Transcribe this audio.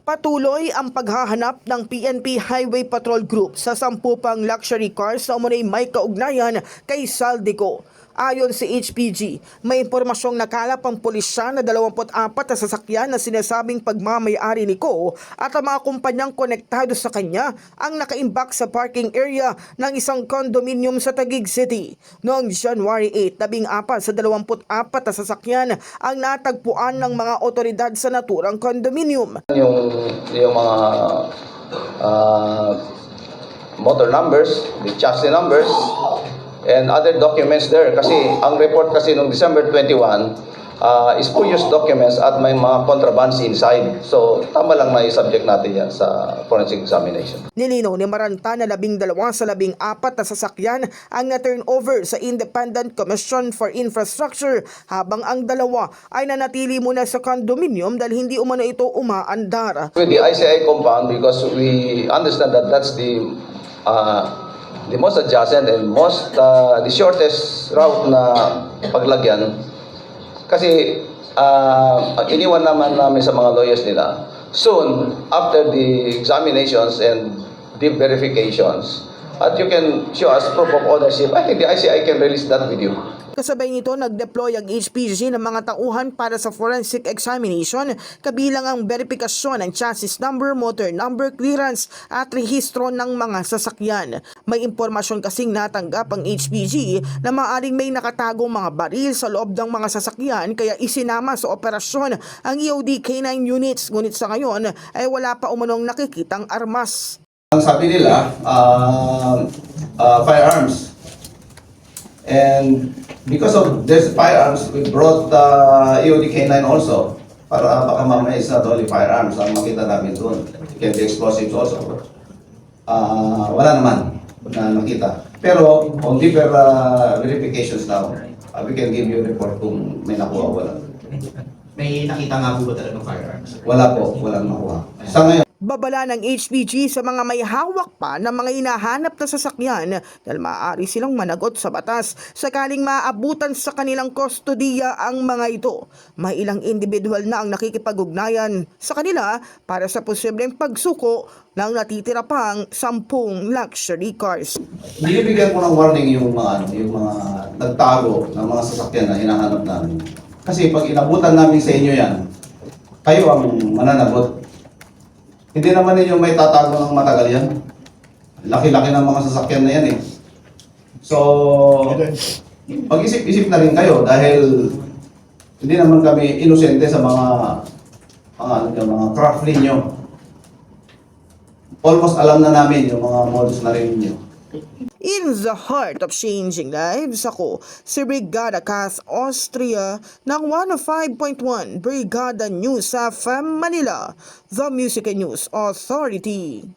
Patuloy ang paghahanap ng PNP Highway Patrol Group sa 10 pang luxury cars na umunay may kaugnayan kay Saldico. Ayon sa HPG, may impormasyong nakalap ang pulisya na 24 na sasakyan na sinasabing pagmamay-ari ni Ko at ang mga kumpanyang konektado sa kanya ang nakaimbak sa parking area ng isang condominium sa Taguig City. Noong January 8, 14 sa 24 na sasakyan ang natagpuan ng mga otoridad sa naturang condominium. Yung mga motor numbers, the chassis numbers, and other documents there. Kasi ang report kasi noong December 21 is spurious documents at may mga contrabands inside. So tama lang na i-subject natin yan sa forensic examination. Nilinaw ni Maranta na 12 sa 14 na sasakyan ang na-turn over sa Independent Commission for Infrastructure habang ang dalawa ay nanatili muna sa condominium dahil hindi umano ito umaandar. With the ICI compound, because we understand that that's the most adjacent and the shortest route na paglagyan. Kasi iniwan naman namin sa mga lawyers nila. Soon, after the examinations and deep verifications, at you can show us proof of ownership, I think the ICI can release that with you. Kasabay nito, nag-deploy ang HPG ng mga tauhan para sa forensic examination, kabilang ang verifikasyon ng chassis number, motor number, clearance at rehistro ng mga sasakyan. May impormasyon kasing natanggap ang HPG na maaaring may nakatagong mga baril sa loob ng mga sasakyan kaya isinama sa operasyon ang EOD K9 units, ngunit sa ngayon ay wala pa umanong nakikitang armas. Ang sabi nila, firearms. And because of this firearms, we brought EOD K9 also para baka mamaya is not only firearms ang makita namin doon. It can be explosives also. Wala naman na nakita. Pero on deeper verifications now, we can give you a report kung may nakuha o wala. May nakita nga po ba talagang firearms? Wala po, walang nakuha. Sa ngayon, Babala ng HPG sa mga may hawak pa ng mga hinahanap na sasakyan dahil maaari silang managot sa batas sakaling maabutan sa kanilang kustodiya ang mga ito. May ilang individual na ang nakikipag-ugnayan sa kanila para sa posibleng pagsuko ng natitira pang 10 luxury cars. binibigyan ko ng warning yung mga nagtago ng mga sasakyan na hinahanap namin. Kasi pag inabutan namin sa inyo yan, kayo ang mananagot. Hindi naman ninyo may tatago ng matagal yan. Laki-laki ng mga sasakyan na yan eh. So, mag-isip-isip na rin kayo dahil hindi naman kami inosente sa mga craft ninyo. Almost alam na namin yung mga modus na rin ninyo. In the heart of changing lives, ako si Brigada Cass Austria ng 105.1 Brigada News FM Manila, The Music and News Authority.